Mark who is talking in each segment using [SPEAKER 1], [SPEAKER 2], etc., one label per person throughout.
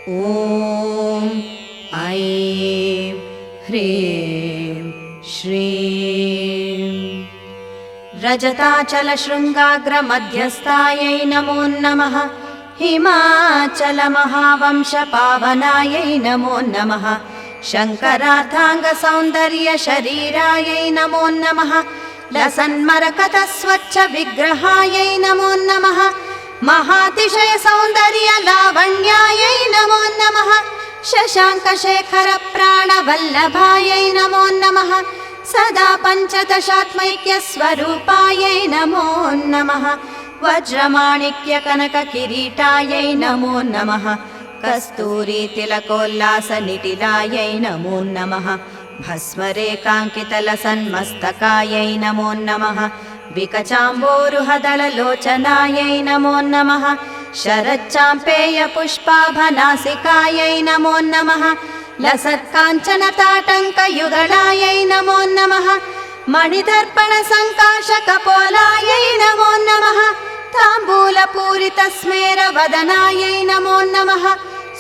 [SPEAKER 1] ॐ ऐं ह्रीं श्रीं रजताचलशृङ्गाग्रमध्यस्थायै नमो नमः। हिमाचलमहावंशपावनायै नमो नमः। शङ्करार्थाङ्गसौन्दर्यशरीरायै नमो नमः। लसन्मरकतस्वच्छविग्रहायै नमो नमः। महातिशयसौन्दर्यलावण्यायै नमो नमः। शशाङ्कशेखरप्राणवल्लभायै नमो नमः। सदा पञ्चदशात्मैक्यस्वरूपायै नमो नमः। वज्रमाणिक्यकनककिरीटायै नमो नमः। कस्तूरीतिलकोल्लासनिटिलायै नमो नमः। भस्मरेखाङ्कितलसन्मस्तकायै नमो नमः। विकचाम्बोरुहदललोचनायै नमो नमः। शरच्चाम्पेयपुष्पाभनासिकायै नमो नमः। लसत्काञ्चनताटङ्कयुगलायै नमो नमः। मणिदर्पणसङ्काशकपोलायै नमो नमः। ताम्बूलपूरितस्मेरवदनायै नमो नमः।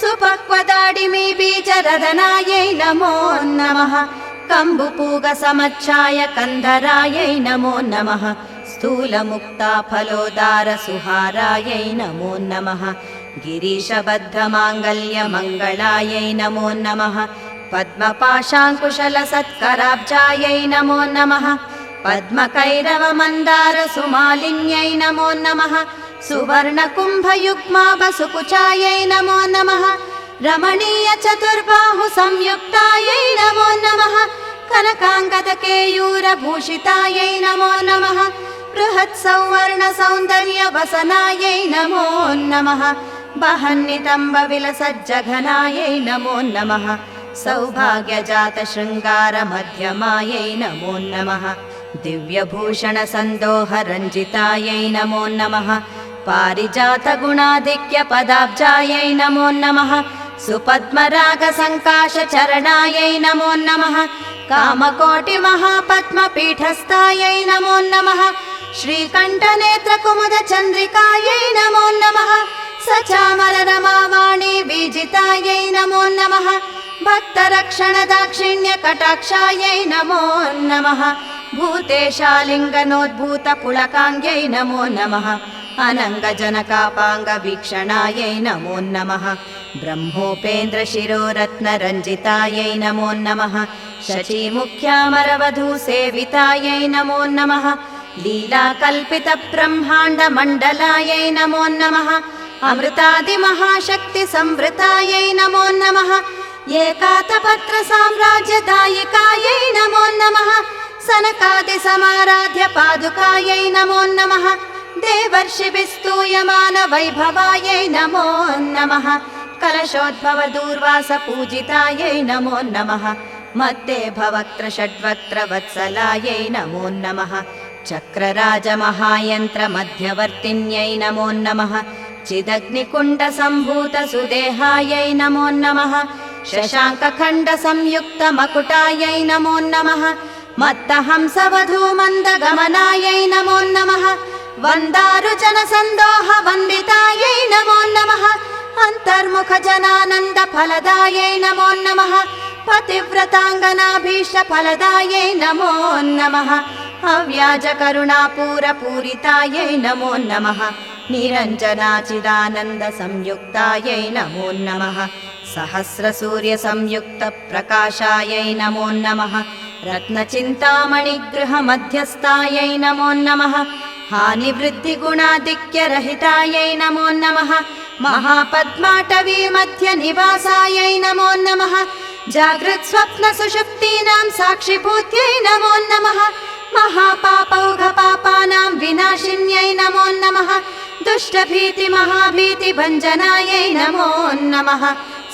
[SPEAKER 1] सुपक्वदाडिमीबीजरदनायै नमो नमः। कम्बुपूगसमच्छायकन्धरायै नमो नमः। स्थूलमुक्ताफलोदारसुहारायै नमो नमः। गिरीशबद्धमाङ्गल्यमङ्गलायै नमो नमः। पद्मपाशाङ्कुशलसत्कराब्जायै नमो नमः। पद्मकैरवमन्दारसुमालिन्यै नमो नमः। सुवर्णकुम्भयुग्माभसुकुचायै नमो नमः। रमणीयचतुर्बाहुसंयुक्तायै नमो नमः। कनकाङ्गदकेयूरभूषितायै नमो नमः। बृहत्सौवर्णसौन्दर्यवसनायै नमो नमः। बहन्नितम्बविलसज्जघनायै नमो नमः। सौभाग्यजातशृङ्गारमध्यमायै नमो नमः। दिव्यभूषणसन्दोहरञ्जितायै नमो नमः। पारिजातगुणाधिक्यपदाब्जायै नमो नमः। सुपद्मरागसङ्काशचरणायै नमो नमः। कामकोटिमहापद्मपीठस्थायै नमो नमः। श्रीकण्ठनेत्रकुमुदचन्द्रिकायै नमो नमः। सचामररमावाणी बीजितायै नमो नमः। भक्तरक्षणदाक्षिण्यकटाक्षायै नमो नमः। भूतेशालिङ्गनोद्भूतपुलकाङ्ग्यै नमो नमः। अनङ्गजनकापाङ्गवीक्षणायै नमो नमः। ब्रह्मोपेन्द्रशिरोरत्नरञ्जितायै नमो नमः। शचीमुख्यामरवधूसेवितायै नमो नमः। लीलाकल्पितब्रह्माण्डमण्डलायै नमो नमः। अमृतादिमहाशक्तिसंवृतायै नमो नमः। एकातपत्रसाम्राज्यदायिकायै नमो नमः। सनकादिसमाराध्यपादुकायै नमो नमः। देवर्षिभिस्तूयमानवैभवायै नमो नमः। कलशोद्भवदूर्वासपूजितायै नमो नमः। मद्देभवक्त्रषड्वक्त्रवत्सलायै नमो नमः। चक्रराजमहायन्त्रमध्यवर्तिन्यै नमो नमः। चिदग्निकुण्डसम्भूतसुदेहायै नमो नमः। शशाङ्कखण्डसंयुक्तमकुटायै नमो नमः। मत्तहंसवधूमन्दगमनायै नमो नमः। वन्दारुजनसन्दोहवन्दितायै नमो नमः। अन्तर्मुखजनानन्दफलदायै नमो नमः। पतिव्रताङ्गनाभीष्टफलदायै नमो नमः। अव्याजकरुणापूरपूरितायै नमो नमः। निरञ्जनाचिदानन्दसंयुक्तायै नमो नमः। सहस्रसूर्यसंयुक्तप्रकाशायै नमो नमः। रत्नचिन्तामणिगृहमध्यस्थायै नमो नमः। हानिवृद्धिगुणाधिक्यरहितायै नमो नमः। महापद्माटवीमध्यनिवासायै नमो नमः। जागृत्स्वप्नसुषुप्तीनां साक्षिभूत्यै नमो नमः। महापापौघपापानां विनाशिन्यै नमो नमः। दुष्टभीतिमहाभीतिभञ्जनायै नमो नमः।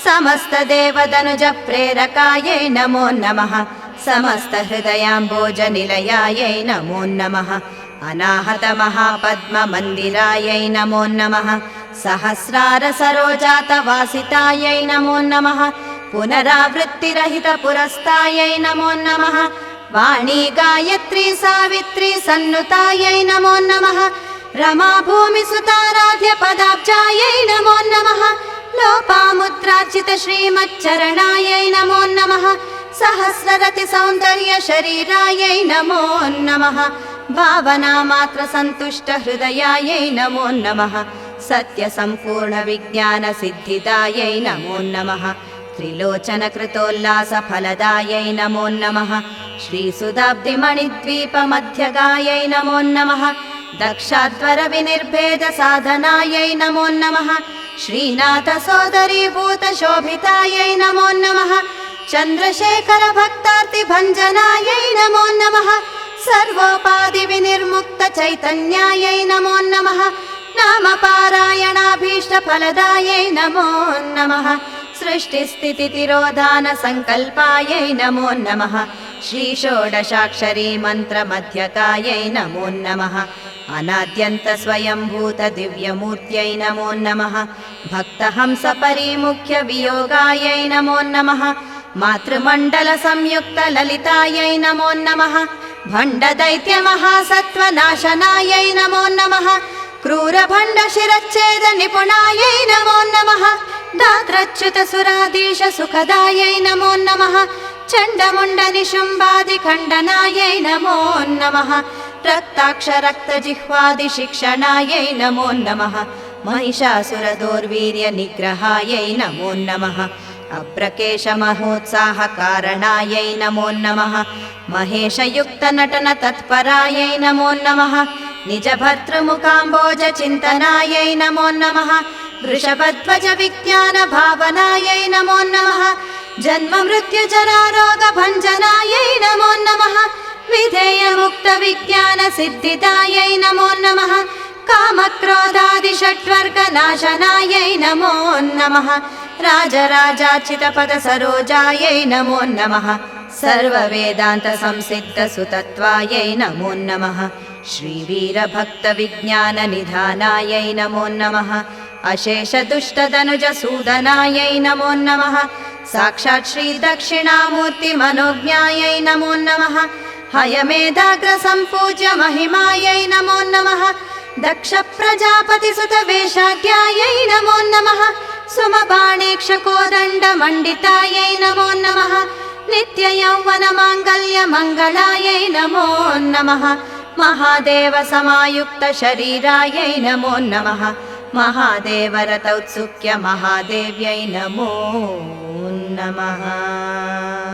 [SPEAKER 1] समस्तदेवदनुजप्रेरकायै नमो नमः। समस्तहृदयाम्बोजनिलयायै नमो नमः। अनाहतमहापद्ममन्दिरायै नमो नमः। सहस्रारसरोजातवासितायै नमो नमः। पुनरावृत्तिरहितपुरस्तायै नमो नमः। वाणी गायत्री सावित्री सन्नुतायै नमो नमः। रमा भूमिसुताराध्य पदाब्जायै नमो नमः। लोपामुद्रा वाञ्छित श्रीमच्चरणायै नमो नमः सहस्ररति सौन्दर्य शरीरायै नमो नमः भावना मात्र सन्तुष्ट हृदयायै नमो नमः सत्य संपूर्ण विज्ञान सिद्धिदायै नमो नमः त्रिलोचन कृतोल्लास फलदायै नमो नमः श्रीसुधाब्धि मणिद्वीप मध्यगायै नमो नमः दक्षाध्वर विनिर्भेद साधनायै नमो नमः श्रीनाथ सोदरी भूत शोभितायै नमो नमः चन्द्रशेखर भक्तार्ति भञ्जनायै नमो नमः सर्वोपाधि विनिर्मुक्त चैतन्यायै नमो नमः नाम पारायणाभीष्ट फलदायै नमो नमः सृष्टि स्थिति तिरोधान संकल्पायै नमो नमः श्री षोडशाक्षरी मंत्र मध्यकायै नमो नमः अनाद्यन्त स्वयंभूत दिव्यमूर्त्यै नमो नमः भक्तहंस परिमुख्य वियोगायै नमो नमः मातृमण्डल संयुक्त ललितायै नमो नमः भण्ड दैत्य महासत्त्वनाशनायै नमो नमः क्रूर भण्ड शिरच्छेद निपुणायै नमो नमः दात्रच्युत सुराधीश सुखदायै नमो नमः चण्डमुण्ड निशुम्बादि खण्डनायै नमो नमः रक्ताक्ष रक्त जिह्वादि शिक्षणायै नमो नमः महिषासुर दोर्वीर्य निग्रहायै नमो नमः अप्रकेश महोत्साह कारणायै नमो नमः महेश युक्त नटन तत्परायै नमो नमः निज भर्तृमुखाम्बोज चिन्तनायै नमो नमः वृषभध्वज विज्ञान भावनायै नमो नमः जन्म मृत्यु जरा रोग भञ्जनायै नमो नमः विधेय मुक्त विज्ञान सिद्धिदायै नमो नमः काम क्रोधादि षट्वर्ग नाशनायै नमो नमः राजराजार्चित पद सरोजायै नमो नमः सर्व वेदान्त संसिद्ध सुतत्वायै नमो नमः श्रीवीर भक्त विज्ञान निधानायै नमो नमः अशेष दुष्ट धनुज सूदनायै नमो नमः साक्षात् श्री दक्षिणामूर्ति मनोज्ञायै नमो नमः हयमेधाग्र संपूज्य महिमायै नमो नमः दक्ष प्रजापति सुत वेशाढ्यायै नमो नमः सुमबाणेक्ष कोदण्ड मण्डितायै नमो नमः नित्य यौवन माङ्गल्य मङ्गलायै नमो नमः महादेव समायुक्त शरीरायै नमो नमः महादेव रतौत्सुक्य महादेव्यै नमो नमः।